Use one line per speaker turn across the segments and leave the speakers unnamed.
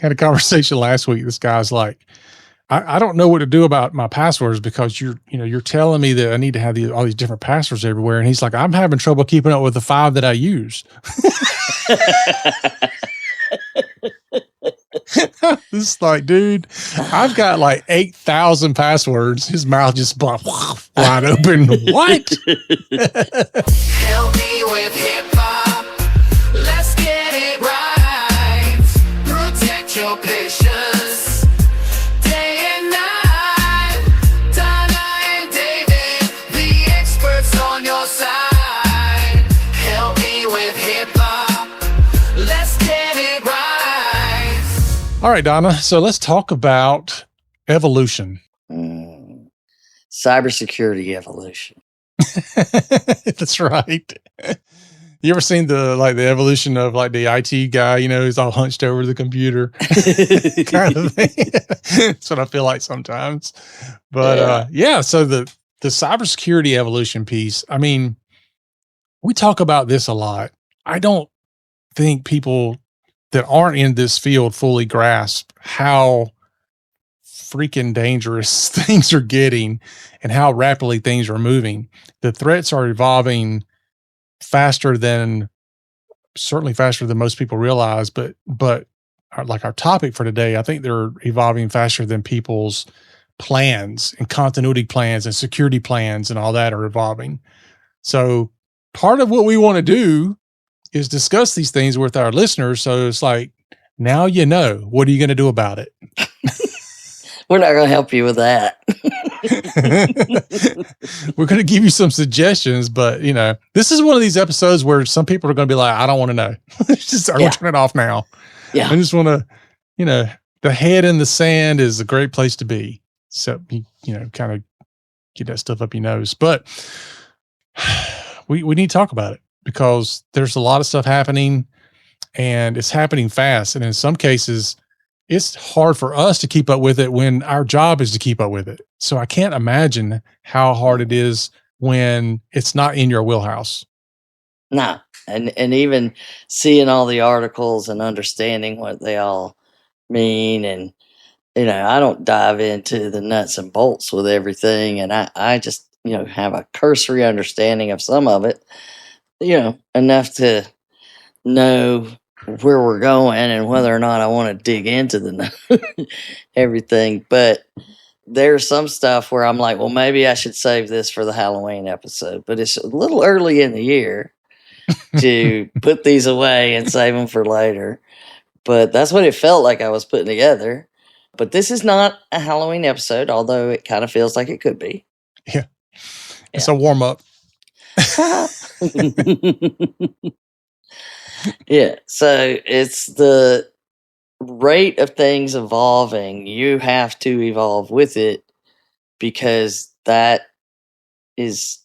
had a conversation last week. This guy's like, I don't know what to do about my passwords because you're telling me that I need to have all these different passwords everywhere. And he's like, I'm having trouble keeping up with the 5 that I use. It's like, dude, I've got like 8,000 passwords. His mouth just wide open. What?
Help me with hip hop. Let's get it right. Protect your patience. Day and night. Donna and David, the experts on your side. Help me with hip hop. Let's get it right.
All right, Donna. So let's talk about evolution.
Cybersecurity evolution.
That's right. You ever seen the evolution of like the IT guy, he's all hunched over the computer kind of thing. That's what I feel like sometimes. But so the cybersecurity evolution piece, I mean, we talk about this a lot. I don't think people that aren't in this field fully grasp how freaking dangerous things are getting and how rapidly things are moving. The threats are evolving certainly faster than most people realize, but our topic for today, I think they're evolving faster than people's plans and continuity plans and security plans and all that are evolving. So part of what we want to do is discuss these things with our listeners. So it's like, now what are you going to do about it?
We're not going to help you with that.
We're going to give you some suggestions, but this is one of these episodes where some people are going to be like, I don't want to know. Just we'll turn it off now.
Yeah.
I just want to, the head in the sand is a great place to be. So, kind of get that stuff up your nose, but we need to talk about it because there's a lot of stuff happening and it's happening fast. And in some cases, it's hard for us to keep up with it when our job is to keep up with it. So I can't imagine how hard it is when it's not in your wheelhouse.
No. And even seeing all the articles and understanding what they all mean. And, I don't dive into the nuts and bolts with everything. And I just, have a cursory understanding of some of it, enough to know where we're going and whether or not I want to dig into everything. But there's some stuff where I'm like, well, maybe I should save this for the Halloween episode, but it's a little early in the year to put these away and save them for later. But that's what it felt like I was putting together. But this is not a Halloween episode, although it kind of feels like it could be.
Yeah. It's a warm up.
Yeah. So it's the rate of things evolving. You have to evolve with it because that is,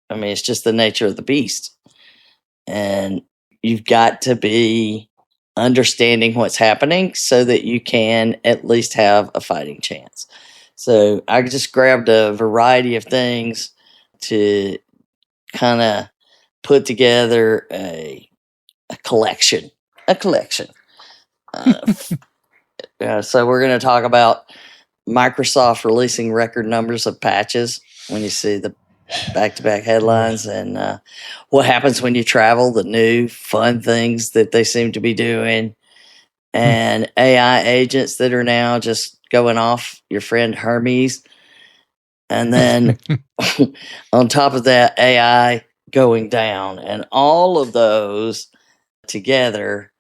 it's just the nature of the beast. And you've got to be understanding what's happening so that you can at least have a fighting chance. So I just grabbed a variety of things to kind of put together a collection. So we're going to talk about Microsoft releasing record numbers of patches when you see the back-to-back headlines, and what happens when you travel, the new fun things that they seem to be doing, and AI agents that are now just going off your friend Hermes. And then on top of that, AI going down, and all of those together.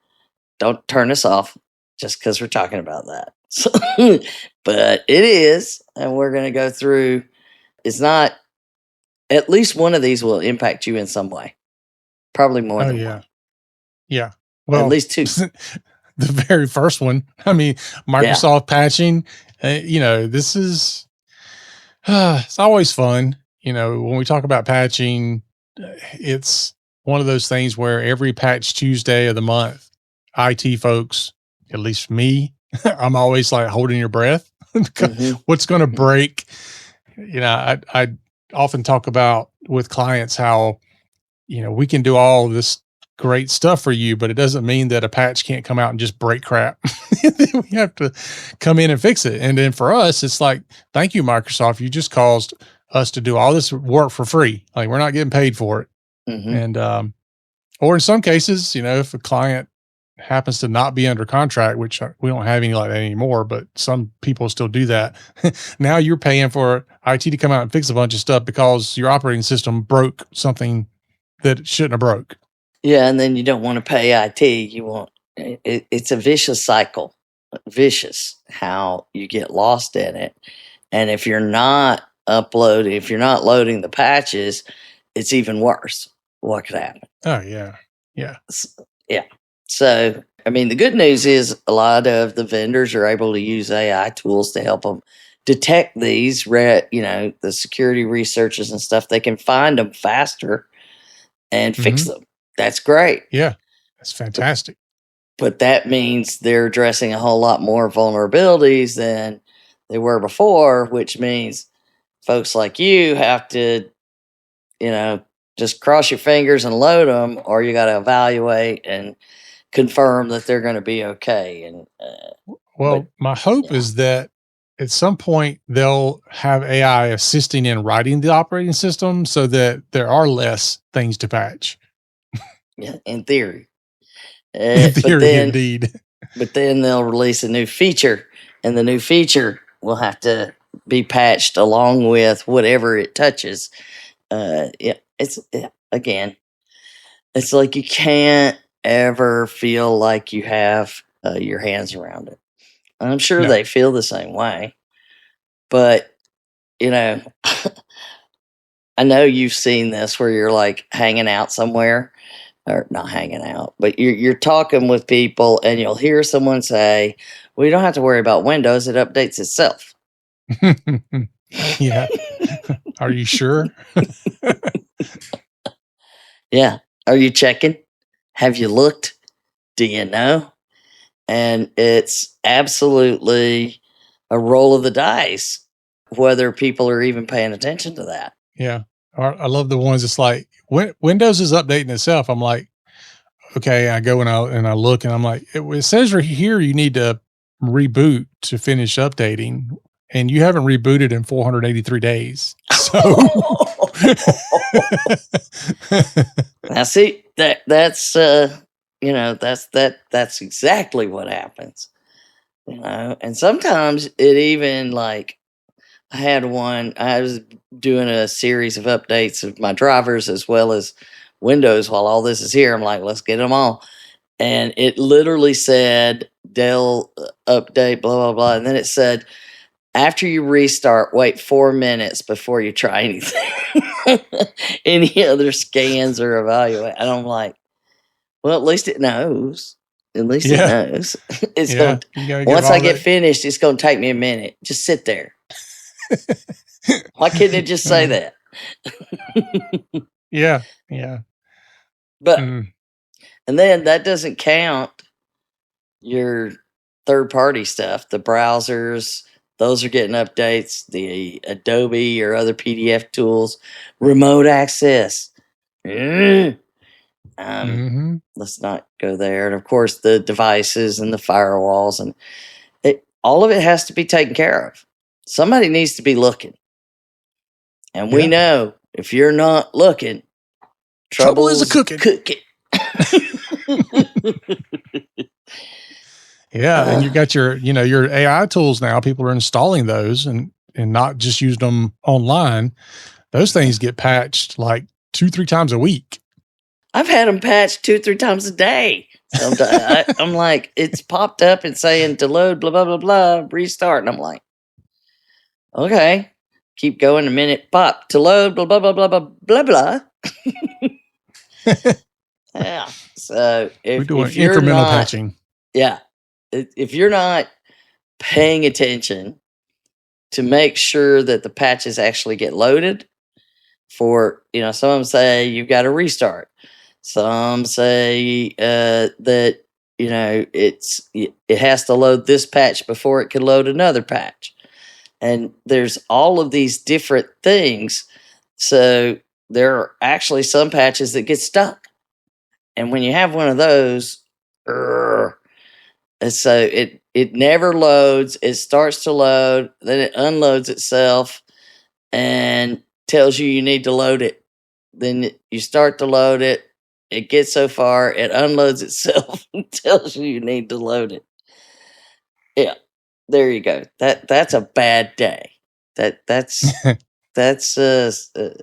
Don't turn us off just because we're talking about that. So, but it is, and we're going to go through. It's not, at least one of these will impact you in some way. Probably more than one.
Yeah. Well,
at least two.
The very first one. Microsoft patching. This is, it's always fun. When we talk about patching, it's one of those things where every Patch Tuesday of the month, IT folks, at least me, I'm always like holding your breath. What's going to break? I often talk about with clients how, we can do all this great stuff for you, but it doesn't mean that a patch can't come out and just break crap. We have to come in and fix it. And then for us, it's like, thank you, Microsoft. You just caused us to do all this work for free. Like, we're not getting paid for it.
Mm-hmm.
And, or in some cases, if a client happens to not be under contract, which we don't have any like that anymore, but some people still do that. Now you're paying for IT to come out and fix a bunch of stuff because your operating system broke something that it shouldn't have broke.
Yeah, and then you don't want to pay IT. You want it's a vicious cycle. Vicious how you get lost in it. And if you're not loading the patches, it's even worse. What could happen?
Oh yeah. Yeah.
Yeah. So, I mean, the good news is a lot of the vendors are able to use AI tools to help them detect these, the security researchers and stuff. They can find them faster and fix them. That's great.
Yeah. That's fantastic.
But that means they're addressing a whole lot more vulnerabilities than they were before, which means folks like you have to, just cross your fingers and load them, or you got to evaluate and confirm that they're going to be okay. And
my hope is that at some point they'll have AI assisting in writing the operating system so that there are less things to patch.
Yeah, in theory.
Indeed.
But then they'll release a new feature, and the new feature will have to be patched along with whatever it touches. It's like you can't ever feel like you have your hands around it. I'm sure they feel the same way, but I know you've seen this where you're like hanging out somewhere, or not hanging out, but you're talking with people, and you'll hear someone say, "Well, you don't have to worry about Windows; it updates itself."
Yeah. Are you sure?
Yeah. Are you checking? Have you looked? Do you know? And it's absolutely a roll of the dice whether people are even paying attention to that.
Yeah. I love the ones that's like, Windows is updating itself. I'm like, okay. I go and I look, and I'm like, it says right here you need to reboot to finish updating, and you haven't rebooted in 483 days. So
now see that's exactly what happens. And sometimes it even, like, I was doing a series of updates of my drivers as well as Windows while all this is here. I'm like, let's get them all. And it literally said Dell update, blah, blah, blah. And then it said, after you restart, wait 4 minutes before you try anything. Any other scans or evaluate. And I'm like, well, at least it knows. At least it knows. It's going once I get finished, it's going to take me a minute. Just sit there. Why couldn't it just say that?
Yeah.
But and then that doesn't count your third-party stuff. The browsers, those are getting updates. The Adobe or other PDF tools, remote access. Let's not go there. And of course, the devices and the firewalls, and all of it has to be taken care of. Somebody needs to be looking. And we know if you're not looking, trouble is cooking.
Yeah, and you got your AI tools now. People are installing those and not just using them online. Those things get patched like 2-3 times a week.
I've had them patched 2-3 times a day. Sometimes I'm like, it's popped up and saying to load, blah, blah, blah, blah, restart. And I'm like, okay, keep going a minute, pop to load, blah, blah, blah, blah, blah, blah, blah. Yeah. So
we're doing incremental patching.
Yeah. If you're not paying attention to make sure that the patches actually get loaded for, some of them say you've got to restart. Some say that, it has to load this patch before it can load another patch. And there's all of these different things. So there are actually some patches that get stuck. And when you have one of those, and so it never loads. It starts to load, then it unloads itself and tells you need to load it. Then you start to load it. It gets so far, it unloads itself and tells you need to load it. Yeah, there you go. That's a bad day. That's a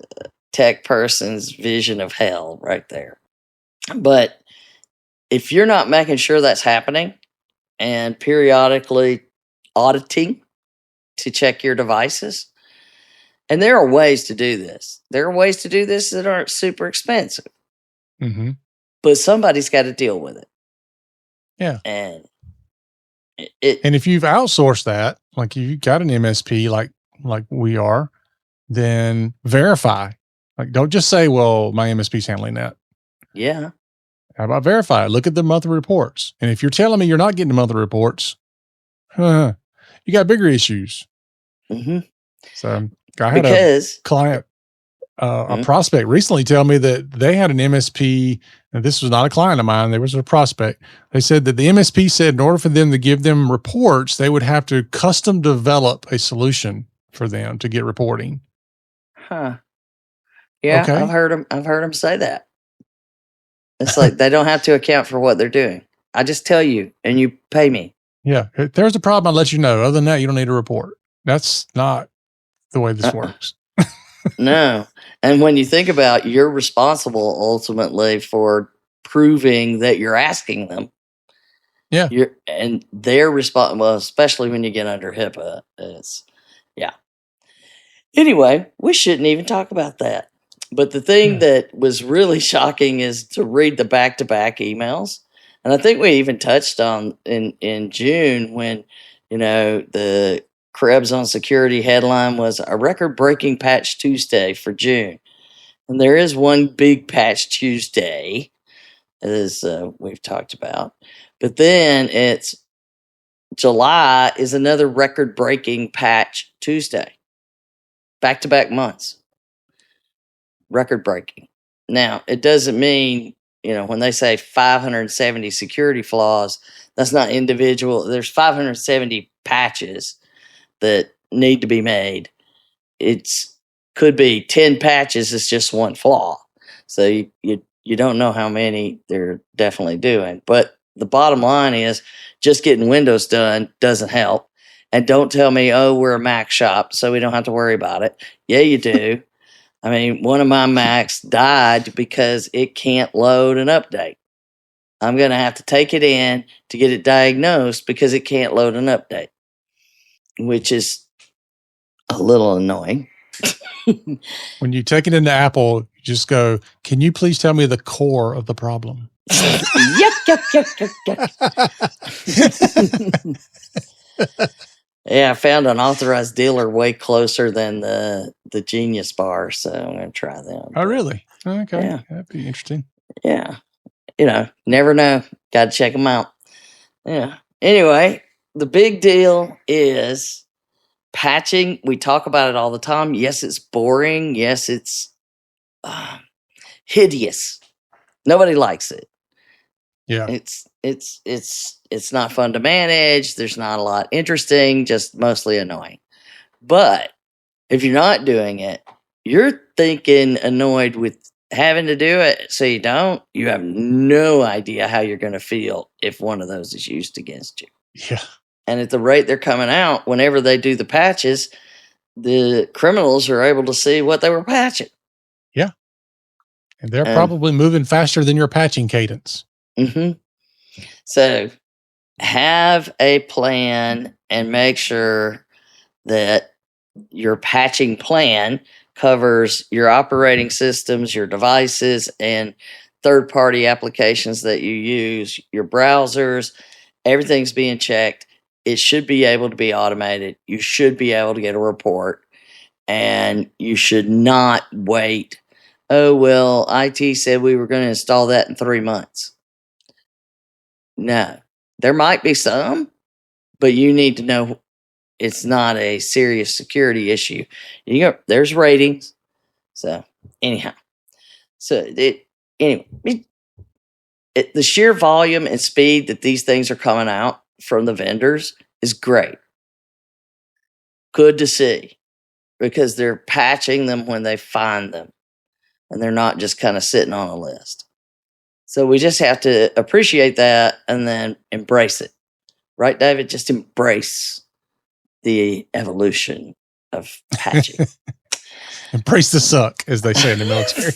tech person's vision of hell right there. But if you're not making sure that's happening and periodically auditing to check your devices, and there are ways to do this. There are ways to do this that aren't super expensive,
Mm-hmm.
but somebody's got to deal with it.
Yeah.
And
and if you've outsourced that, like you got an MSP like we are, then verify. Like, don't just say, well, my MSP's handling that.
Yeah.
How about verify? Look at the monthly reports. And if you're telling me you're not getting the monthly reports, you got bigger issues.
Mm-hmm.
So I had a client, a prospect recently tell me that they had an MSP, and this was not a client of mine. There was a prospect. They said that the MSP said in order for them to give them reports, they would have to custom develop a solution for them to get reporting.
Huh. Yeah,
okay.
I've heard them say that. It's like they don't have to account for what they're doing. I just tell you, and you pay me.
Yeah, if there's a problem, I'll let you know. Other than that, you don't need a report. That's not the way this works.
No. And when you think about, you're responsible ultimately for proving that you're asking them.
Yeah.
And they're responsible, well, especially when you get under HIPAA. Yeah. Anyway, we shouldn't even talk about that. But the thing that was really shocking is to read the back-to-back emails. And I think we even touched on in June when, the Krebs on Security headline was a record-breaking patch Tuesday for June. And there is one big patch Tuesday, as we've talked about. But then it's July is another record-breaking patch Tuesday. Back-to-back months. Record-breaking. Now, it doesn't mean, when they say 570 security flaws, that's not individual. There's 570 patches that need to be made. Could be 10 patches. It's just one flaw. So you don't know how many they're definitely doing. But the bottom line is just getting Windows done doesn't help. And don't tell me, oh, we're a Mac shop, so we don't have to worry about it. Yeah, you do. I mean, one of my Macs died because it can't load an update. I'm going to have to take it in to get it diagnosed because it can't load an update, which is a little annoying.
When you take it into Apple, you just go, can you please tell me the core of the problem?
Yuck. Yeah, I found an authorized dealer way closer than the Genius Bar, so I'm going to try them.
Oh, really? Okay.
Yeah.
That'd be interesting.
Yeah. Never know. Got to check them out. Yeah. Anyway, the big deal is patching. We talk about it all the time. Yes, it's boring. Yes, it's hideous. Nobody likes it.
Yeah.
It's not fun to manage. There's not a lot interesting, just mostly annoying. But if you're not doing it, you're thinking annoyed with having to do it. So you have no idea how you're going to feel if one of those is used against you.
Yeah.
And at the rate they're coming out, whenever they do the patches, the criminals are able to see what they were patching.
Yeah. And they're probably moving faster than your patching cadence.
Mm-hmm. So have a plan and make sure that your patching plan covers your operating systems, your devices, and third-party applications that you use, your browsers. Everything's being checked. It should be able to be automated. You should be able to get a report, and you should not wait. Oh, well, IT said we were going to install that in 3 months. No, there might be some, but you need to know it's not a serious security issue. There's ratings. So anyhow, the sheer volume and speed that these things are coming out from the vendors is great. Good to see, because they're patching them when they find them, and they're not just kind of sitting on a list. So we just have to appreciate that and then embrace it. Right, David? Just embrace the evolution of patching.
Embrace the suck, as they say in the military.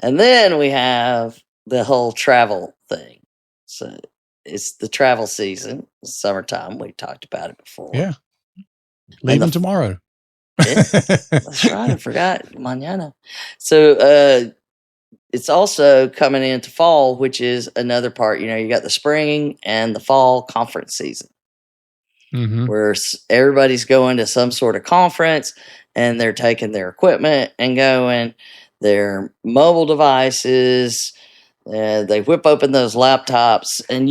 And then we have the whole travel thing. So it's the travel season, summertime. We talked about it before.
Yeah. Leaving tomorrow.
Yeah, that's right. I forgot. Mañana. So it's also coming into fall, which is another part. You got the spring and the fall conference season, where everybody's going to some sort of conference, and they're taking their equipment and going, their mobile devices. They whip open those laptops, and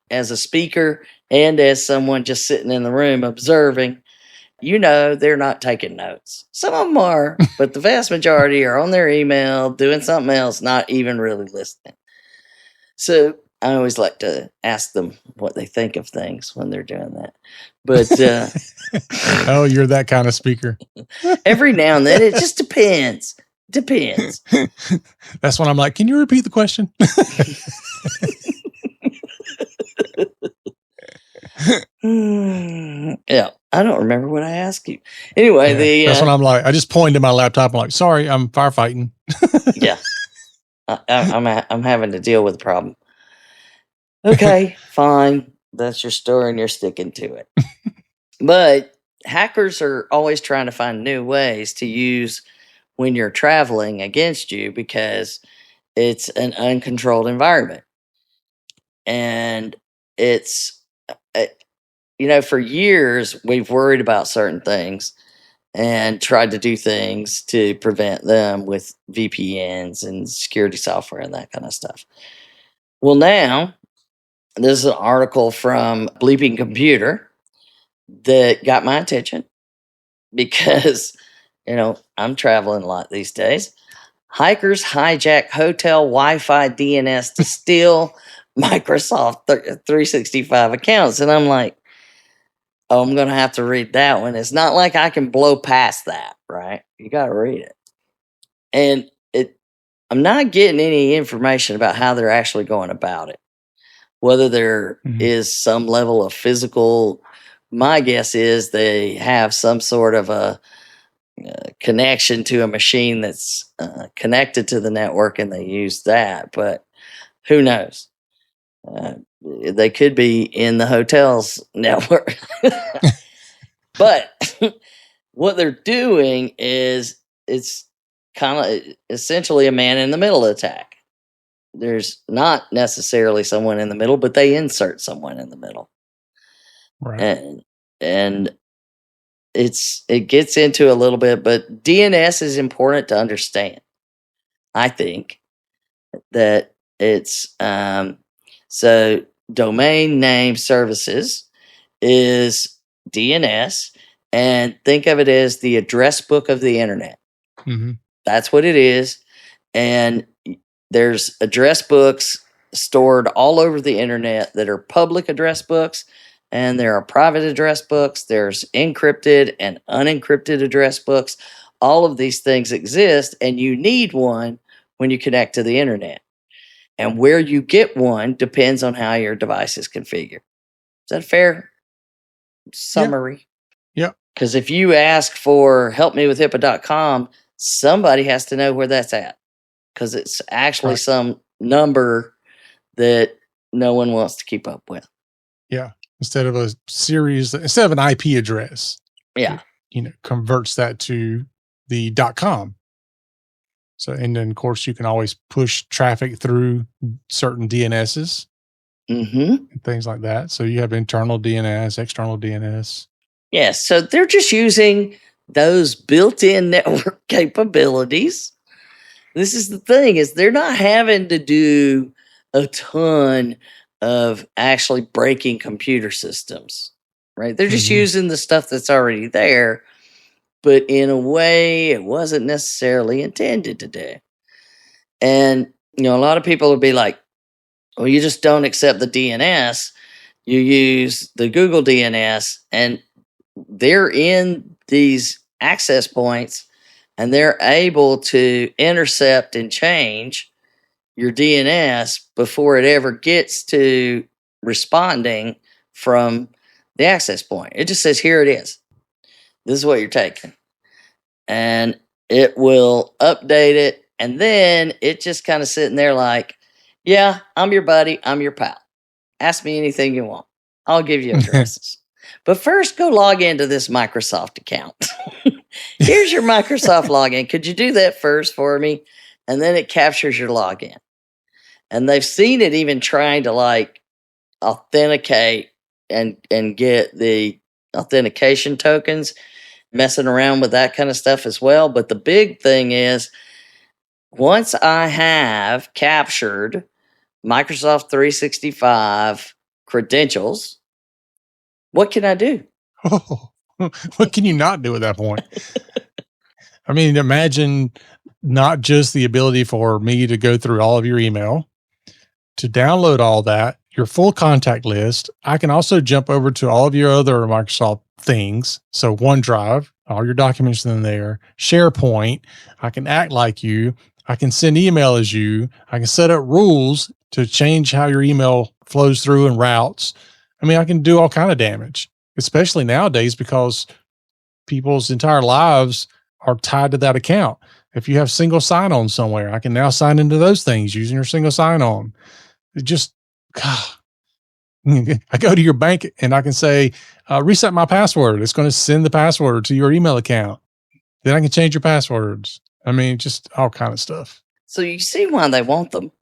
as a speaker and as someone just sitting in the room observing, they're not taking notes. Some of them are, but the vast majority are on their email, doing something else, not even really listening. So I always like to ask them what they think of things when they're doing that. But
oh, you're that kind of speaker.
Every now and then, it just depends. Depends.
That's when I'm like, can you repeat the question?
Yeah, I don't remember what I asked you. Anyway,
that's when I'm like, I just pointed to my laptop. I'm like, sorry, I'm firefighting.
Yeah, I'm having to deal with a problem. Okay, fine. That's your story, and you're sticking to it. But hackers are always trying to find new ways to use when you're traveling against you, because it's an uncontrolled environment. And it's, for years, we've worried about certain things and tried to do things to prevent them with VPNs and security software and that kind of stuff. Well, now, this is an article from Bleeping Computer that got my attention because, I'm traveling a lot these days. Hikers hijack hotel Wi-Fi DNS to steal Microsoft 365 accounts. And I'm like, oh, I'm going to have to read that one. It's not like I can blow past that, right? You got to read it. And I'm not getting any information about how they're actually going about it. Whether there is some level of physical, my guess is they have some sort of a connection to a machine that's connected to the network, and they use that. But who knows? They could be in the hotel's network. But what they're doing is it's kind of essentially a man-in-the-middle attack. There's not necessarily someone in the middle, but they insert someone in the middle.
Right.
And it gets into a little bit, but DNS is important to understand. I think that it's so domain name services is DNS, and think of it as the address book of the internet. That's what it is. And there's address books stored all over the internet that are public address books, and there are private address books. There's encrypted and unencrypted address books. All of these things exist, and you need one when you connect to the internet. And where you get one depends on how your device is configured. Is that a fair summary?
Yep.
Because if you ask for helpmewithhipaa.com, somebody has to know where that's at, because it's actually some number that no one wants to keep up with.
Yeah. Instead of an IP address.
Yeah.
Converts that to the .com. So, and then of course you can always push traffic through certain DNSs and things like that. So you have internal DNS, external DNS.
Yes. So they're just using those built-in network capabilities. This is the thing, is they're not having to do a ton of actually breaking computer systems, right? They're just using the stuff that's already there, but in a way it wasn't necessarily intended to do. And, a lot of people would be like, well, you just don't accept the DNS. You use the Google DNS, and they're in these access points, and they're able to intercept and change your DNS before it ever gets to responding from the access point. It just says, here it is. This is what you're taking. And it will update it. And then it just kind of sitting there like, yeah, I'm your buddy. I'm your pal. Ask me anything you want. I'll give you addresses. But first, go log into this Microsoft account. Here's your Microsoft login. Could you do that first for me? And then it captures your login. And they've seen it even trying to like authenticate and get the authentication tokens, messing around with that kind of stuff as well. But the big thing is, once I have captured Microsoft 365 credentials, what can I do?
Oh, what can you not do at that point? I mean, imagine not just the ability for me to go through all of your email, to download all that, your full contact list. I can also jump over to all of your other Microsoft things. So OneDrive, all your documents in there, SharePoint. I can act like you. I can send email as you. I can set up rules to change how your email flows through and routes. I mean, I can do all kind of damage, especially nowadays because people's entire lives are tied to that account. If you have single sign-on somewhere, I can now sign into those things using your single sign-on. It just, God, I go to your bank and I can say, reset my password. It's going to send the password to your email account. Then I can change your passwords. I mean, just all kind of stuff.
So you see why they want them.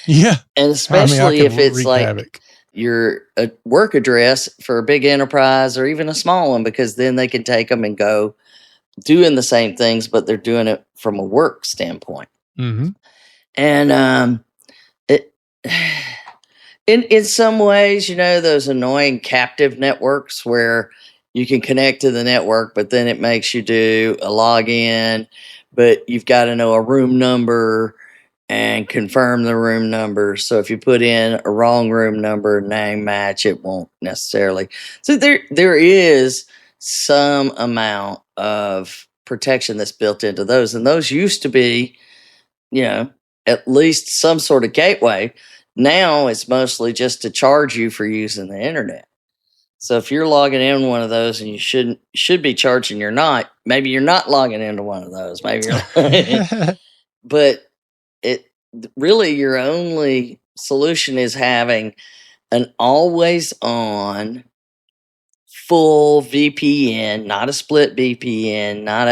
Yeah.
And especially if it's like
havoc.
your work address for a big enterprise or even a small one, because then they can take them and go doing the same things, but they're doing it from a work standpoint.
Mm-hmm.
And it, in some ways, those annoying captive networks where you can connect to the network, but then it makes you do a login, but you've got to know a room number and confirm the room number. So if you put in a wrong room number, name match, it won't necessarily. So there is some amount of protection that's built into those. And those used to be, at least some sort of gateway. Now it's mostly just to charge you for using the internet. So if you're logging in one of those and you should be charging, you're not. Maybe you're not logging into one of those. Maybe you're but it really, your only solution is having an always on full VPN, not a split VPN, not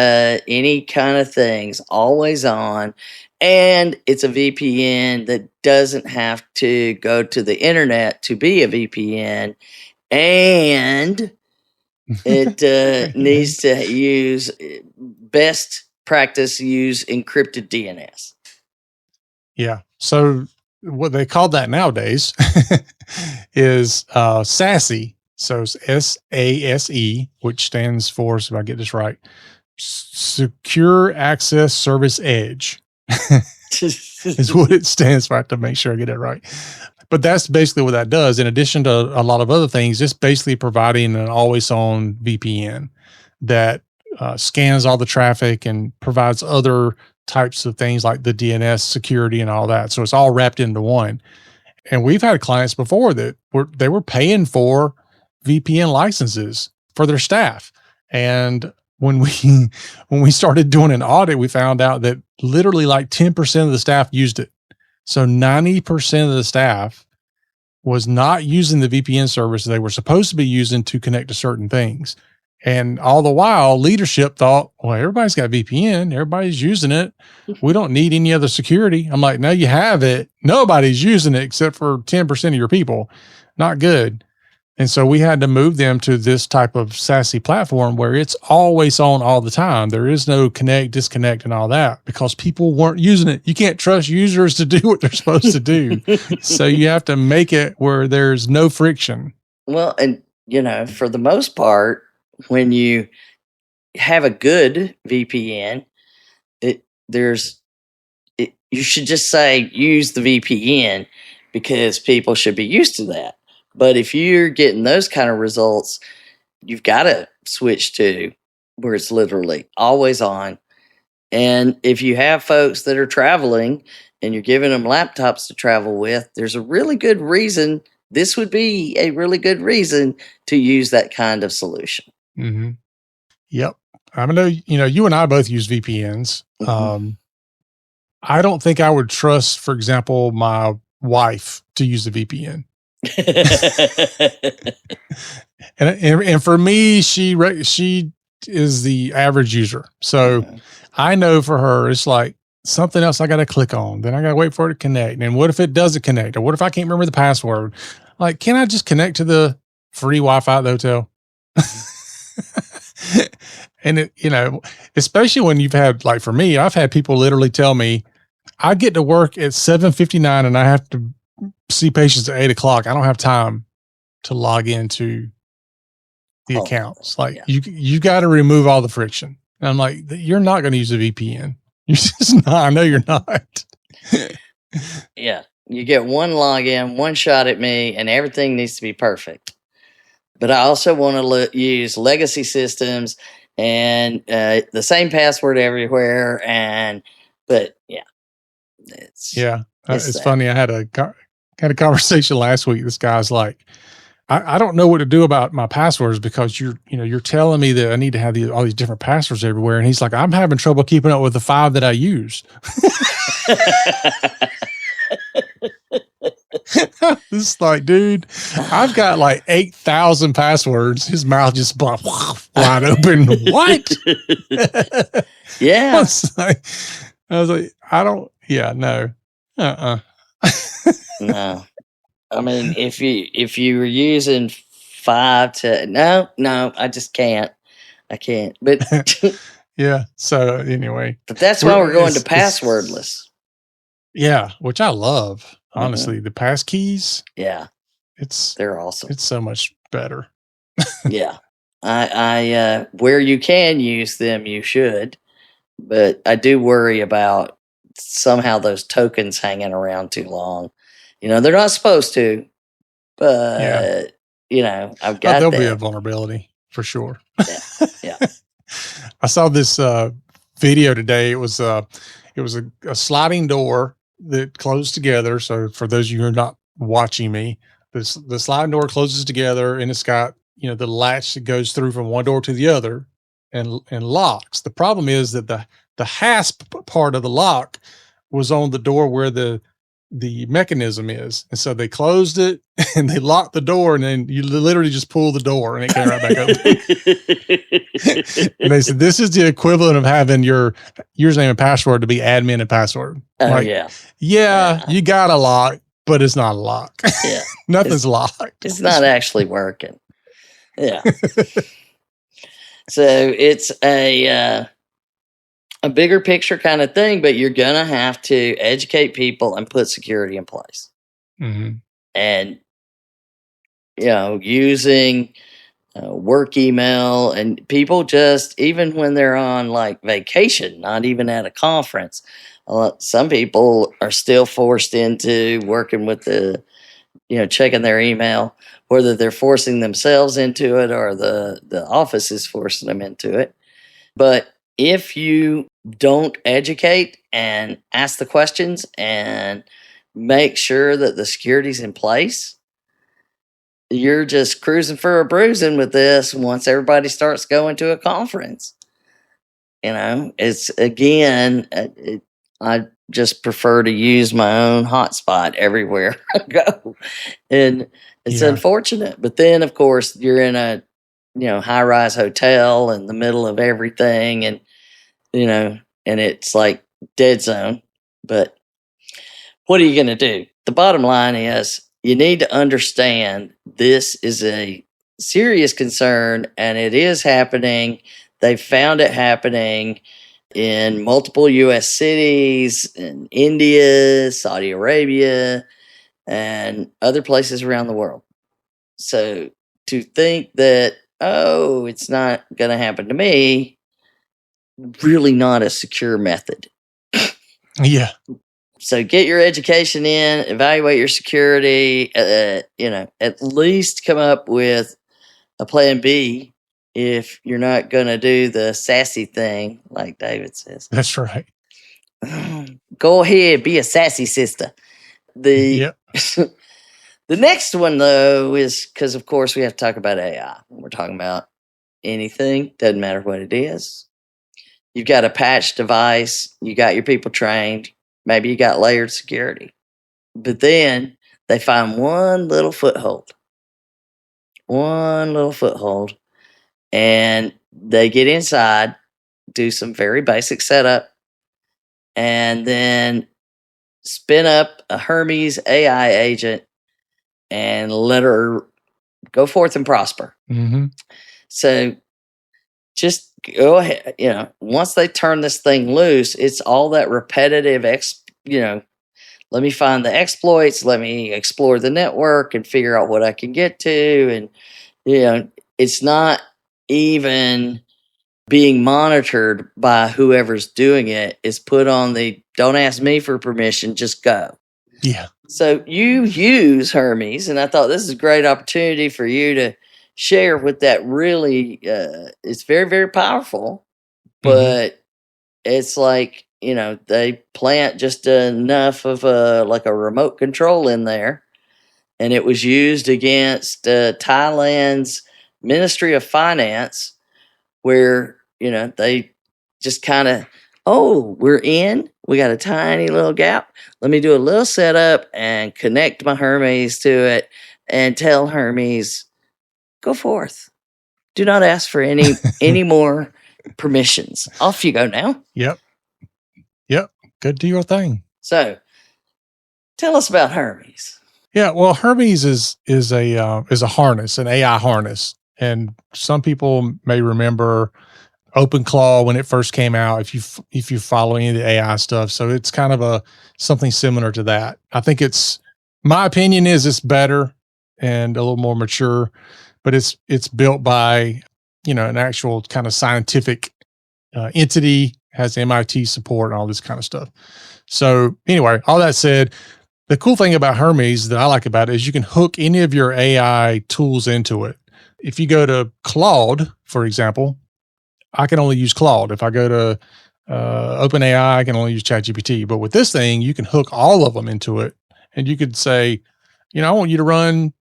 any kind of things, always on. And it's a VPN that doesn't have to go to the internet to be a VPN. And it needs to use best practice, use encrypted DNS.
Yeah. So what they call that nowadays is SASE. So it's SASE, which stands for, so if I get this right, Secure Access Service Edge is what it stands for. I have to make sure I get it right. But that's basically what that does. In addition to a lot of other things, it's basically providing an always-on VPN that scans all the traffic and provides other types of things like the DNS security and all that. So it's all wrapped into one. And we've had clients before that they were paying for VPN licenses for their staff. And when we started doing an audit, we found out that literally like 10% of the staff used it. So 90% of the staff was not using the VPN service they were supposed to be using to connect to certain things. And all the while, leadership thought, well, everybody's got VPN. Everybody's using it. We don't need any other security. I'm like, no, you have it. Nobody's using it except for 10% of your people. Not good. And so we had to move them to this type of SASE platform where it's always on all the time. There is no connect, disconnect, and all that because people weren't using it. You can't trust users to do what they're supposed to do. So you have to make it where there's no friction.
Well, and, for the most part, when you have a good VPN, you should just say use the VPN because people should be used to that. But if you're getting those kind of results, you've got to switch to where it's literally always on. And if you have folks that are traveling and you're giving them laptops to travel with, there's a really good reason. This would be a really good reason to use that kind of solution.
Mm-hmm. Yep. I know, you and I both use VPNs.
Mhm.
I don't think I would trust, for example, my wife to use the VPN. And for me, she is the average user. So I know for her, it's like something else I got to click on. Then I got to wait for it to connect. And what if it doesn't connect? Or what if I can't remember the password? Like, can I just connect to the free Wi-Fi at the hotel? And it, especially when you've had, like for me, I've had people literally tell me, I get to work at 7:59 and I have to see patients at 8:00. I don't have time to log into the accounts. Like you got to remove all the friction. And I'm like, you're not going to use a VPN. You're just not. I know you're not.
Yeah. You get one login, one shot at me, and everything needs to be perfect. But I also want to use legacy systems and the same password everywhere. But yeah,
it's funny. I had a conversation last week. This guy's like, I don't know what to do about my passwords because you're telling me that I need to have all these different passwords everywhere. And he's like, I'm having trouble keeping up with the 5 that I use. It's like, dude, I've got like 8,000 passwords. His mouth just wide open. What?
Yeah.
I was like, no.
No. I mean, if you were using 5 to no, I just can't. I can't. But
yeah. So anyway,
but that's why we're going to passwordless.
Yeah, which I love. Honestly, the pass keys.
Yeah, they're awesome.
It's so much better.
Yeah, I where you can use them, you should. But I do worry about somehow those tokens hanging around too long. They're not supposed to, but I've got
there'll be a vulnerability for sure.
Yeah.
I saw this video today. It was a sliding door that closed together. So for those of you who are not watching me, the sliding door closes together and it's got, the latch that goes through from one door to the other and locks. The problem is that the hasp part of the lock was on the door where the mechanism is. And so they closed it and they locked the door and then you literally just pull the door and it came right back open. And they said, this is the equivalent of having your username and password to be admin and password.
Oh,
yeah, you got a lock, but it's not a lock.
Yeah.
Nothing's locked.
It's not actually working. Yeah. So it's a bigger picture kind of thing, but you're going to have to educate people and put security in place.
Mm-hmm.
And, using work email and people just, even when they're on like vacation, not even at a conference, some people are still forced into working with checking their email, whether they're forcing themselves into it or the office is forcing them into it. But if you don't educate and ask the questions and make sure that the security's in place, you're just cruising for a bruising with this once everybody starts going to a conference. It's again, I just prefer to use my own hotspot everywhere I go. And it's unfortunate. But then, of course, you're in a high-rise hotel in the middle of everything and and it's like dead zone. But what are you going to do? The bottom line is you need to understand this is a serious concern and it is happening. They found it happening in multiple U.S. cities, in India, Saudi Arabia, and other places around the world. So to think that, it's not going to happen to me, really not a secure method.
Yeah.
So get your education in, evaluate your security, at least come up with a plan B if you're not going to do the sassy thing, like David says.
That's right.
Go ahead, be a sassy sister. The the next one, though, is because, of course, we have to talk about AI. We're talking about anything, doesn't matter what it is. You've got a patch device, you got your people trained, maybe you got layered security. But then they find one little foothold, and they get inside, do some very basic setup, and then spin up a Hermes AI agent and let her go forth and prosper.
Mm-hmm.
So just go ahead. Once they turn this thing loose, it's all that repetitive, let me find the exploits, let me explore the network and figure out what I can get to. And, it's not even being monitored by whoever's doing it. It's put on the don't ask me for permission, just go.
Yeah.
So you use Hermes, and I thought this is a great opportunity for you to share with that. Really, it's very, very powerful, but it's like, they plant just enough of a remote control in there, and it was used against Thailand's Ministry of Finance, where, they just kind of, we got a tiny little gap. Let me do a little setup and connect my Hermes to it and tell Hermes, go forth. Do not ask for any more permissions. Off you go now.
Yep. Go do your thing.
So tell us about Hermes.
Yeah. Well, Hermes is a harness, an AI harness. And some people may remember OpenClaw when it first came out, if you follow any of the AI stuff. So it's kind of something similar to that. I think my opinion is it's better and a little more mature, but it's built by, an actual kind of scientific entity, has MIT support and all this kind of stuff. So anyway, all that said, the cool thing about Hermes that I like about it is you can hook any of your AI tools into it. If you go to Claude, for example, I can only use Claude. If I go to OpenAI, I can only use ChatGPT. But with this thing, you can hook all of them into it. And you could say, I want you to run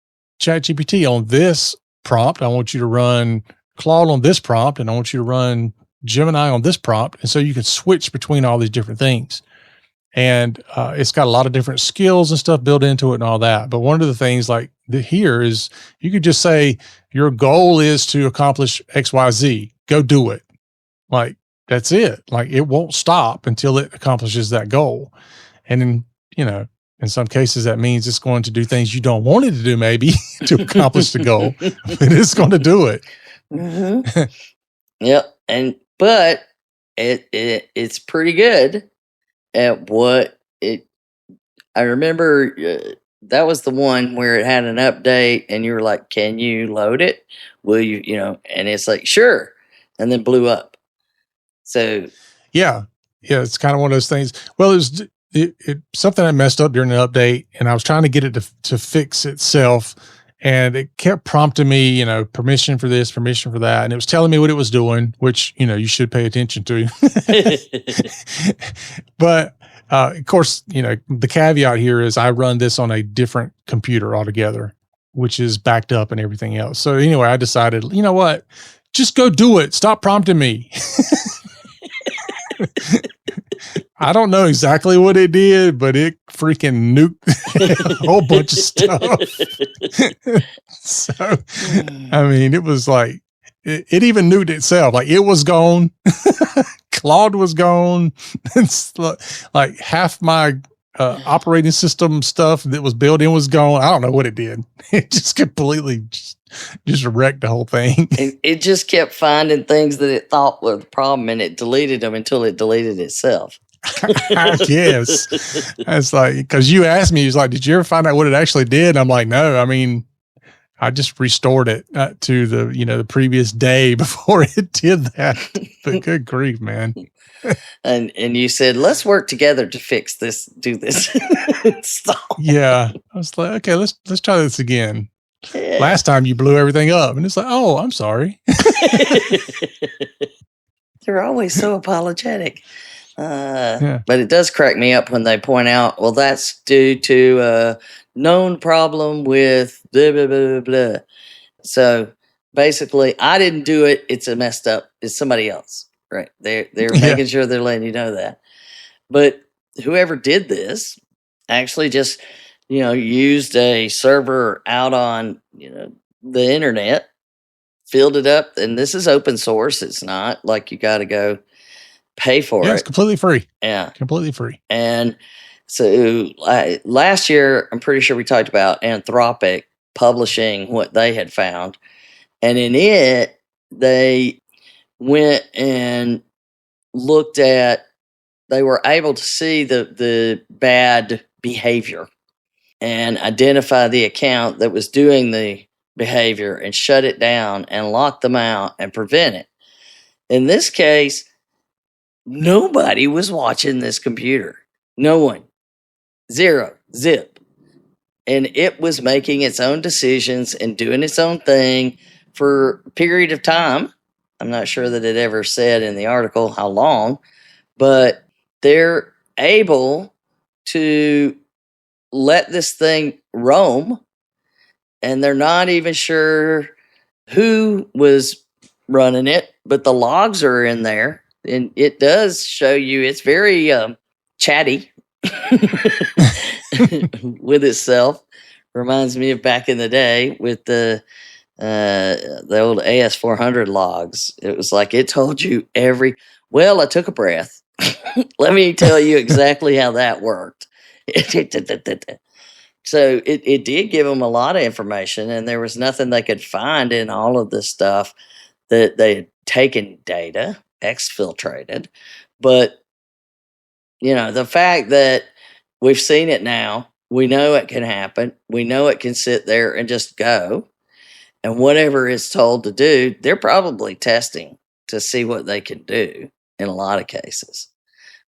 ChatGPT on this prompt. I want you to run Claude on this prompt. And I want you to run Gemini on this prompt. And so you can switch between all these different things. And it's got a lot of different skills and stuff built into it and all that. But one of the things here is you could just say, your goal is to accomplish XYZ. Go do it. That's it. It won't stop until it accomplishes that goal. And then, in some cases that means it's going to do things you don't want it to do, maybe to accomplish the goal, but it's going to do it.
Mm-hmm. Yep. But it's pretty good at what I remember that was the one where it had an update and you were like, can you load it? Will you, and it's like, sure. And then blew up. So
yeah, it's kind of one of those things. Well, it something that messed up during the update, and I was trying to get it to fix itself, and it kept prompting me, permission for this, permission for that, and it was telling me what it was doing, which you should pay attention to. But of course, the caveat here is I run this on a different computer altogether, which is backed up and everything else. So anyway, I decided, you know what? Just go do it. Stop prompting me. I don't know exactly what it did, but it freaking nuked a whole bunch of stuff. So, I mean, it was like, it even nuked itself. It was gone. Claude was gone. It's like half my operating system stuff that was built in was gone. I don't know what it did. It just completely just wrecked the whole thing.
It just kept finding things that it thought were the problem, and it deleted them until it deleted itself.
I guess. It's like, because you asked me, you was like, did you ever find out what it actually did? And I'm like, no, I mean, I just restored it to the, the previous day before it did that. But good grief, man.
And you said, let's work together to fix this, do this.
Yeah. I was like, okay, let's try this again.
Yeah.
Last time you blew everything up, and it's like, oh, I'm sorry.
They're always so apologetic.
Yeah.
But it does crack me up when they point out, well, that's due to a known problem with blah, blah, blah, blah, blah. So basically, I didn't do it. It's a messed up. It's somebody else, right? They're making sure they're letting you know that. But whoever did this actually just, used a server out on, the internet, filled it up, and this is open source. It's not like you got to go pay for it.
It's completely free.
Yeah.
Completely free.
And so last year, I'm pretty sure we talked about Anthropic publishing what they had found. And in it, they went and looked at, they were able to see the bad behavior and identify the account that was doing the behavior and shut it down and lock them out and prevent it. In this case, nobody was watching this computer. No one. Zero. Zip. And it was making its own decisions and doing its own thing for a period of time. I'm not sure that it ever said in the article how long, but they're able to let this thing roam, and they're not even sure who was running it, but the logs are in there, and it does show you it's very chatty with itself. Reminds me of back in the day with the old AS400 logs. It was like it told you I took a breath. Let me tell you exactly how that worked. So it did give them a lot of information, and there was nothing they could find in all of this stuff that they had taken data, exfiltrated. But, the fact that we've seen it now, we know it can happen. We know it can sit there and just go. And whatever it's told to do, they're probably testing to see what they can do in a lot of cases.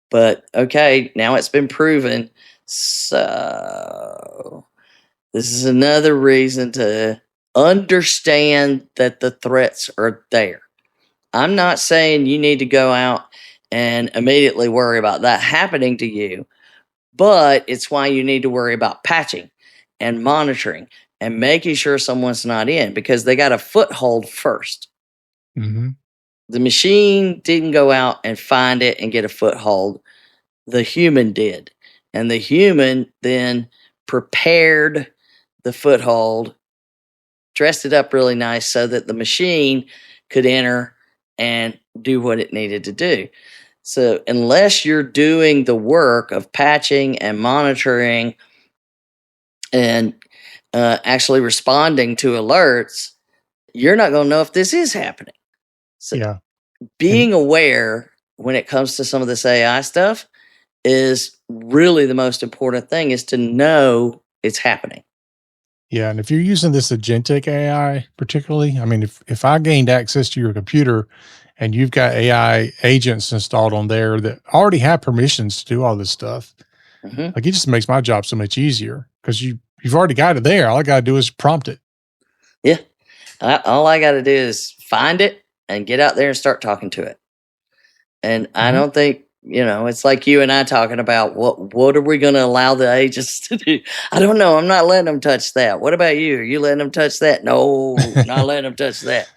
But, okay, now it's been proven. So this is another reason to understand that the threats are there. I'm not saying you need to go out and immediately worry about that happening to you, but it's why you need to worry about patching and monitoring and making sure someone's not in, because they got a foothold first.
Mm-hmm.
The machine didn't go out and find it and get a foothold. The human did. And the human then prepared the foothold, dressed it up really nice so that the machine could enter and do what it needed to do. So unless you're doing the work of patching and monitoring and actually responding to alerts, you're not going to know if this is happening. So being aware when it comes to some of this AI stuff is really the most important thing, is to know it's happening.
Yeah. And if you're using this agentic AI particularly, I mean, if I gained access to your computer and you've got AI agents installed on there that already have permissions to do all this stuff, like it just makes my job so much easier, because you've already got it there. All I got to do is prompt it.
Yeah. All I got to do is find it and get out there and start talking to it. And I don't think, it's like you and I talking about what are we going to allow the agents to do? I don't know. I'm not letting them touch that. What about you? Are you letting them touch that? No, not letting them touch that.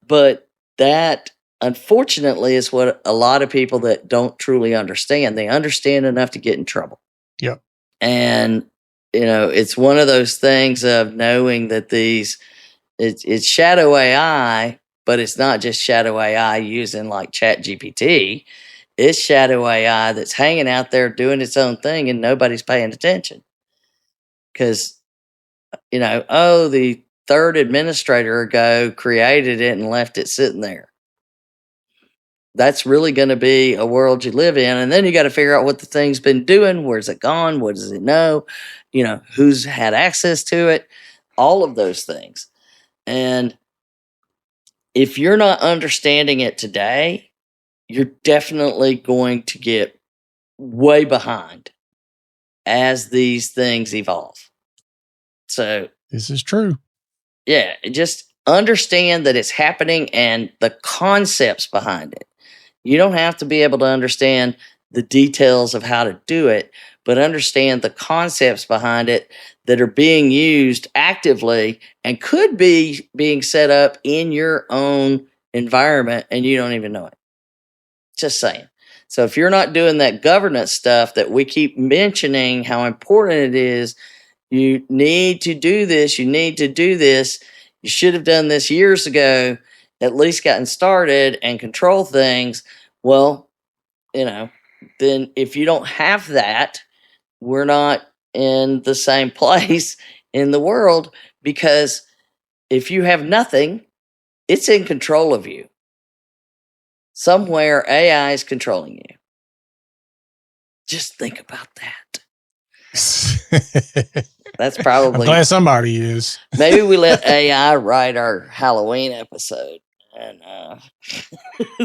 But that, unfortunately, is what a lot of people that don't truly understand. They understand enough to get in trouble.
Yep.
And, it's one of those things of knowing that it's shadow AI, but it's not just shadow AI using like ChatGPT. It's shadow AI that's hanging out there doing its own thing and nobody's paying attention. Because, the third administrator ago created it and left it sitting there. That's really going to be a world you live in. And then you got to figure out what the thing's been doing. Where's it gone? What does it know? Who's had access to it? all of those things. And if you're not understanding it today, you're definitely going to get way behind as these things evolve. So,
This is true.
yeah, just understand that it's happening and the concepts behind it. You don't have to be able to understand the details of how to do it, but understand the concepts behind it that are being used actively and could be being set up in your own environment and you don't even know it. Just saying. So if you're not doing that governance stuff that we keep mentioning how important it is, you need to do this, you need to do this. You should have done this years ago, at least gotten started and control things. Well, then if you don't have that, we're not in the same place in the world, because if you have nothing, it's in control of you. Somewhere AI is controlling you. Just think about that. That's
I'm
probably,
glad somebody is.
maybe we let AI write our Halloween episode and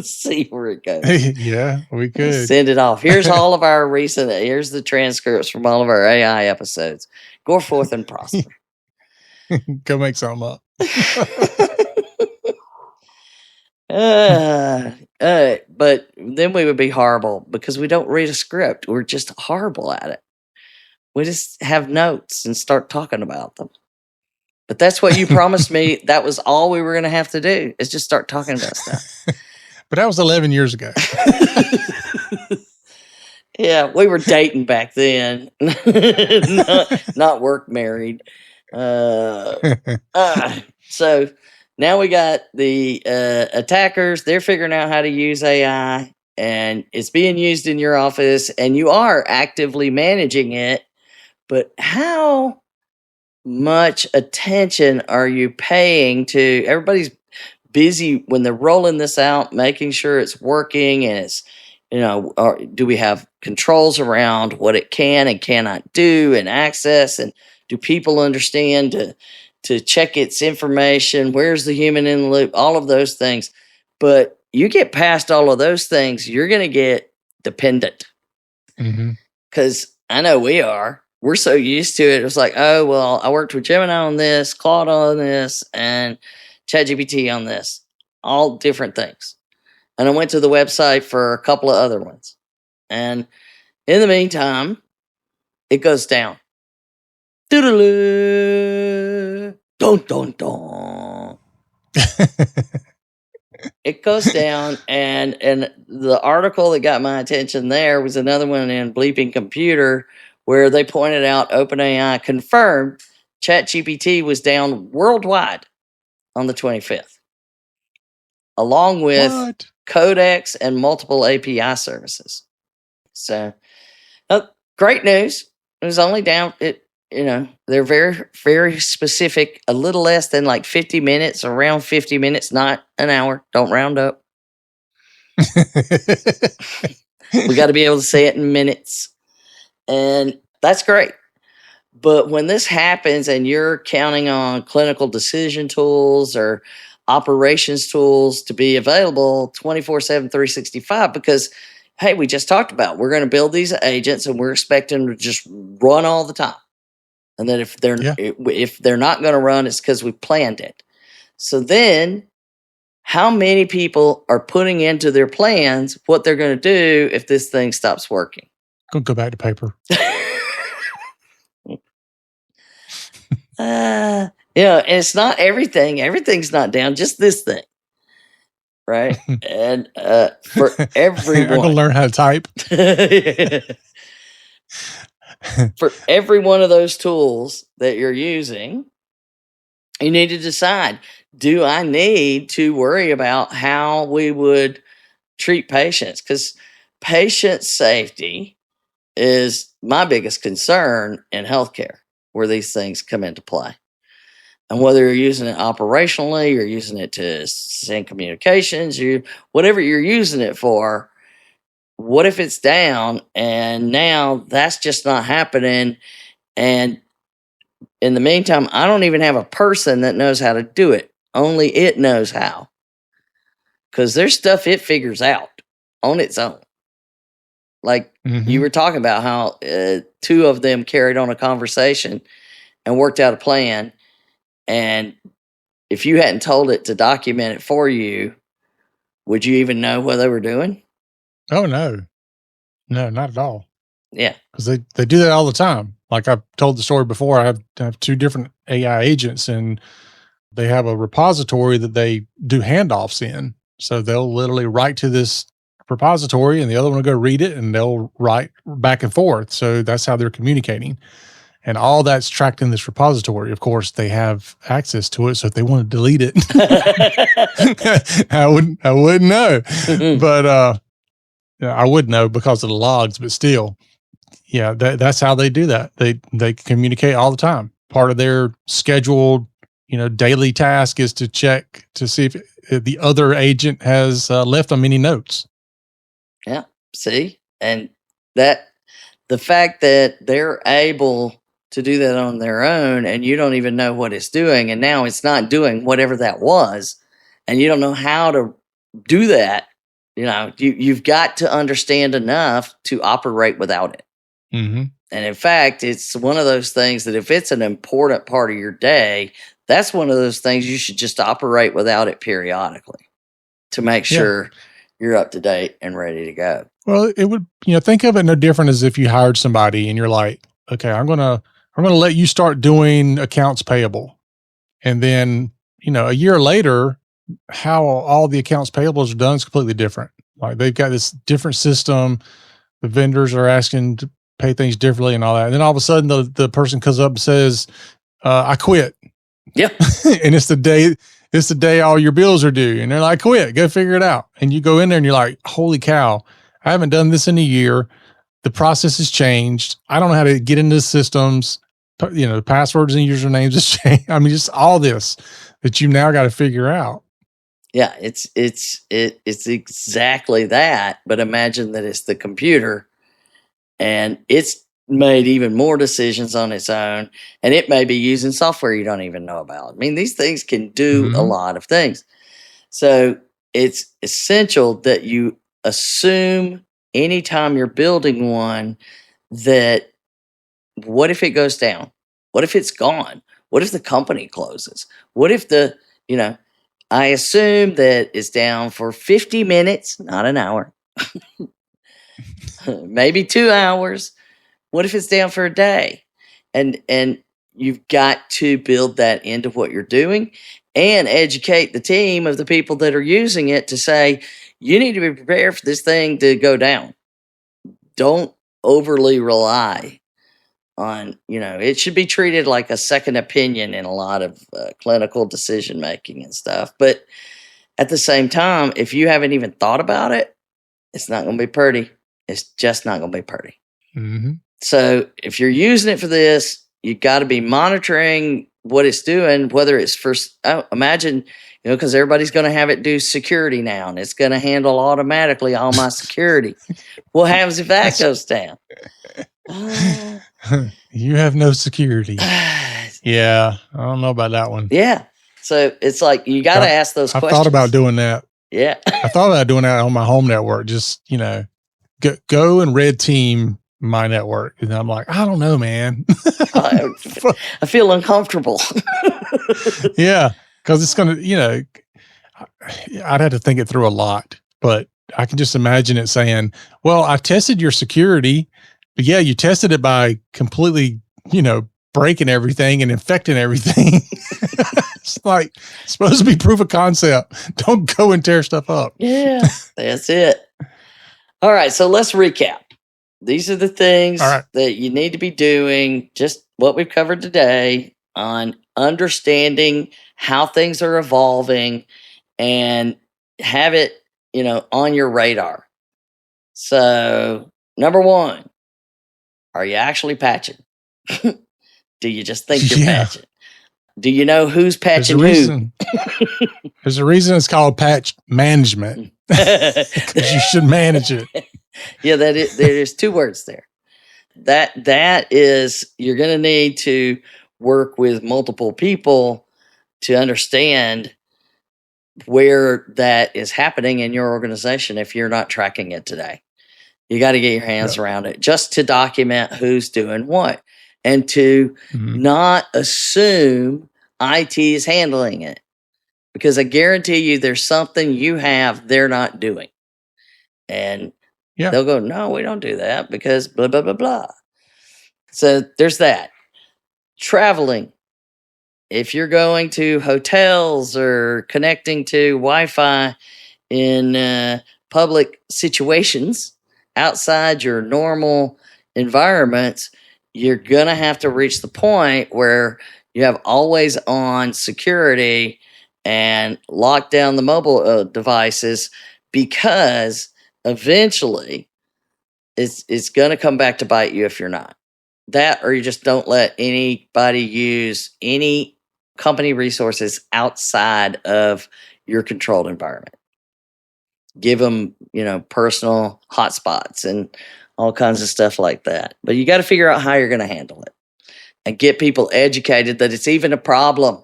see where it goes.
Yeah, we could.
Send it off. Here's all of our here's the transcripts from all of our AI episodes. Go forth and prosper.
Go make something up.
But then we would be horrible because we don't read a script. We're just horrible at it. We just have notes and start talking about them. But that's what you promised me. That was all we were going to have to do, is just start talking about stuff.
But that was 11 years ago.
Yeah, we were dating back then, not work married. So now we got the attackers. They're figuring out how to use AI, and it's being used in your office, and you are actively managing it. But how much attention are you paying to? Everybody's busy when they're rolling this out, making sure it's working, and it's, do we have controls around what it can and cannot do and access, and do people understand to check its information? Where's the human in the loop? All of those things. But you get past all of those things, you're going to get dependent. Because I know we are. We're so used to it. It was like, oh, well, I worked with Gemini on this, Claude on this, and ChatGPT on this. All different things. And I went to the website for a couple of other ones. And in the meantime, it goes down. Dun, dun, dun. It goes down, and the article that got my attention there was another one in Bleeping Computer, where they pointed out OpenAI confirmed ChatGPT was down worldwide on the 25th, along with codecs and multiple API services. So, great news. It was only down. They're very, very specific. A little less than like 50 minutes, around 50 minutes, not an hour. Don't round up. We got to be able to say it in minutes. And that's great. But when this happens and you're counting on clinical decision tools or operations tools to be available 24/7, 365, because, hey, we just talked about, we're going to build these agents and we're expecting them to just run all the time. And then if they're not going to run, it's because we planned it. So then, how many people are putting into their plans what they're going to do if this thing stops working?
Go back to paper.
And it's not everything. Everything's not down, just this thing. Right? And for everyone.
I'm going to learn how to type.
For every one of those tools that you're using, you need to decide, do I need to worry about how we would treat patients? Because patient safety is my biggest concern in healthcare, where these things come into play. And whether you're using it operationally, you're using it to send communications, whatever you're using it for, what if it's down and now that's just not happening? And in the meantime, I don't even have a person that knows how to do it. Only it knows how. Because there's stuff it figures out on its own. Like you were talking about how two of them carried on a conversation and worked out a plan. And if you hadn't told it to document it for you, would you even know what they were doing?
Oh, no. No, not at all.
Yeah.
Because they do that all the time. Like I've told the story before, I have two different AI agents, and they have a repository that they do handoffs in. So they'll literally write to this repository and the other one will go read it and they'll write back and forth. So that's how they're communicating. And all that's tracked in this repository. Of course, they have access to it. So if they want to delete it, I wouldn't know. But I would know because of the logs, but still, yeah, that's how they do that. They communicate all the time. Part of their scheduled, daily task is to check to see if the other agent has left them any notes.
Yeah. See, and that the fact that they're able to do that on their own and you don't even know what it's doing, and now it's not doing whatever that was, and you don't know how to do that. You've got to understand enough to operate without it.
Mm-hmm.
And in fact, it's one of those things that if it's an important part of your day, that's one of those things you should just operate without it periodically to make sure you're up to date and ready to go.
Well, it would, think of it no different as if you hired somebody and you're like, okay, I'm going to let you start doing accounts payable. And then, a year later, how all the accounts payables are done is completely different. Like they've got this different system. The vendors are asking to pay things differently and all that. And then all of a sudden the person comes up and says, I quit.
Yeah.
And it's the day all your bills are due. And they're like, quit, go figure it out. And you go in there and you're like, holy cow, I haven't done this in a year. The process has changed. I don't know how to get into the systems. Passwords and usernames has changed. I mean, just all this that you now got to figure out.
Yeah, it's exactly that. But imagine that it's the computer and it's made even more decisions on its own, and it may be using software you don't even know about. I mean, these things can do a lot of things. So it's essential that you assume anytime you're building one that what if it goes down? What if it's gone? What if the company closes? What if I assume that it's down for 50 minutes, not an hour, maybe 2 hours. What if it's down for a day? And you've got to build that into what you're doing and educate the team of the people that are using it to say, you need to be prepared for this thing to go down. Don't overly rely on, it should be treated like a second opinion in a lot of clinical decision making and stuff. But at the same time, if you haven't even thought about it, it's not going to be pretty. It's just not going to be pretty.
Mm-hmm.
So if you're using it for this, you got to be monitoring what it's doing, whether it's imagine, because everybody's going to have it do security now, and it's going to handle automatically all my security. What happens if that goes down?
You have no security. Yeah, I don't know about that one.
Yeah. So it's like you got to ask those questions.
I thought about doing that.
Yeah.
I thought about doing that on my home network. Just, go and red team my network. And I'm like, I don't know, man.
I feel uncomfortable.
Yeah. Because it's going to, I'd have to think it through a lot. But I can just imagine it saying, well, I tested your security. But yeah, you tested it by completely, breaking everything and infecting everything. It's like it's supposed to be proof of concept. Don't go and tear stuff up.
Yeah, that's it. All right, so let's recap. These are the things that you need to be doing, just what we've covered today on understanding how things are evolving and have it, on your radar. So, number one, are you actually patching? Do you just think you're patching? Do you know who's patching who?
There's a reason it's called patch management. Because you should manage it.
Yeah, there's two words there. That is, you're going to need to work with multiple people to understand where that is happening in your organization if you're not tracking it today. You got to get your hands around it just to document who's doing what and to not assume IT is handling it. Because I guarantee you there's something you have they're not doing. And they'll go, no, we don't do that because blah, blah, blah, blah. So there's that. Traveling. If you're going to hotels or connecting to Wi-Fi in public situations outside your normal environments, you're going to have to reach the point where you have always on security and lock down the mobile devices, because eventually it's going to come back to bite you if you're not. That, or you just don't let anybody use any company resources outside of your controlled environment. Give them, personal hotspots and all kinds of stuff like that. But you got to figure out how you're going to handle it and get people educated that it's even a problem.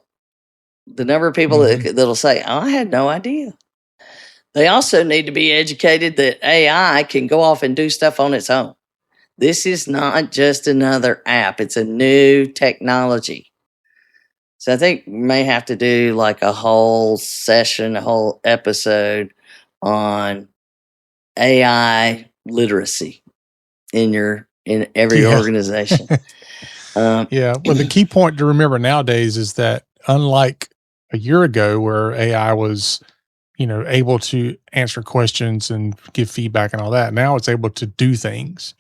The number of people that'll say, oh, I had no idea. They also need to be educated that AI can go off and do stuff on its own. This is not just another app. It's a new technology. So I think we may have to do like a whole session, a whole episode on AI literacy in every organization.
Well, the key point to remember nowadays is that unlike a year ago where AI was, able to answer questions and give feedback and all that, now it's able to do things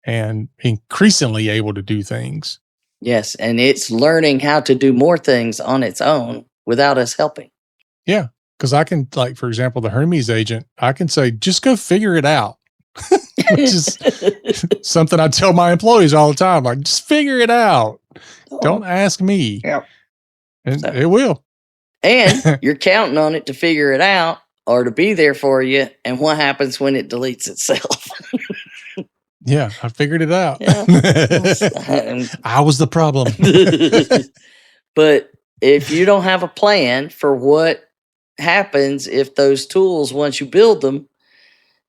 and increasingly able to do things.
Yes. And it's learning how to do more things on its own without us helping.
Yeah. Because I can, like, for example, the Hermes agent, I can say, just go figure it out. Which is something I tell my employees all the time. Like, just figure it out. Don't ask me.
Yeah.
And it will.
And you're counting on it to figure it out or to be there for you. And what happens when it deletes itself?
Yeah, I figured it out.
Yeah.
I was the problem.
But if you don't have a plan for what happens if those tools, once you build them,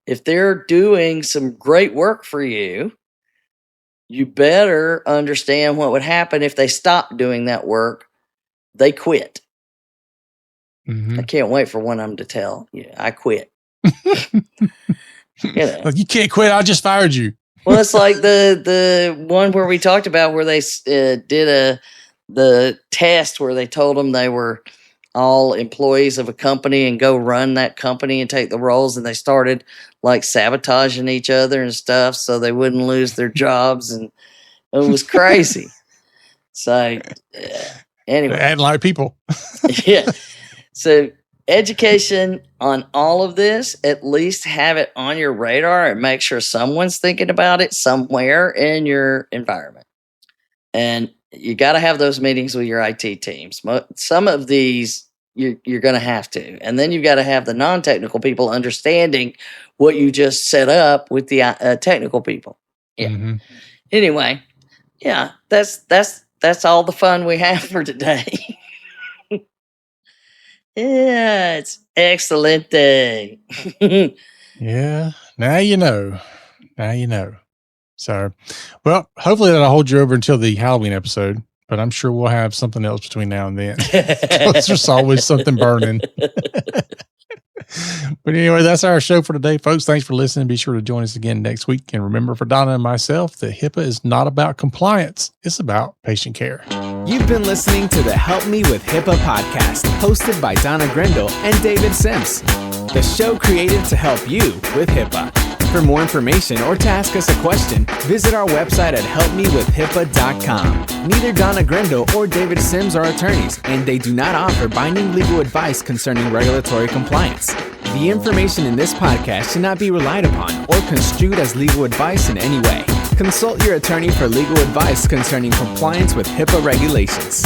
if they're doing some great work for you, you better understand what would happen if they stop doing that work. They quit. I can't wait for one of them to tell you, I quit.
Like, you can't quit. I just fired you.
Well, it's like the one where we talked about where they did the test where they told them they were all employees of a company and go run that company and take the roles, and they started like sabotaging each other and stuff so they wouldn't lose their jobs, and it was crazy. So anyway,
adding like people.
Yeah. So education on all of this, at least have it on your radar and make sure someone's thinking about it somewhere in your environment. And you got to have those meetings with your IT teams. Some of these you're going to have to. And then you've got to have the non-technical people understanding what you just set up with the technical people. Yeah. Anyway, yeah, that's all the fun we have for today. Yeah, it's excellent day.
Yeah, now you know. Now you know. So, well, hopefully that'll hold you over until the Halloween episode, but I'm sure we'll have something else between now and then. There's always something burning. But anyway, that's our show for today, folks. Thanks for listening. Be sure to join us again next week. And remember, for Donna and myself, that HIPAA is not about compliance. It's about patient care.
You've been listening to the Help Me with HIPAA podcast, hosted by Donna Grindle and David Sims. The show created to help you with HIPAA. For more information or to ask us a question, visit our website at helpmewithhipaa.com. Neither Donna Grindle or David Sims are attorneys, and they do not offer binding legal advice concerning regulatory compliance. The information in this podcast should not be relied upon or construed as legal advice in any way. Consult your attorney for legal advice concerning compliance with HIPAA regulations.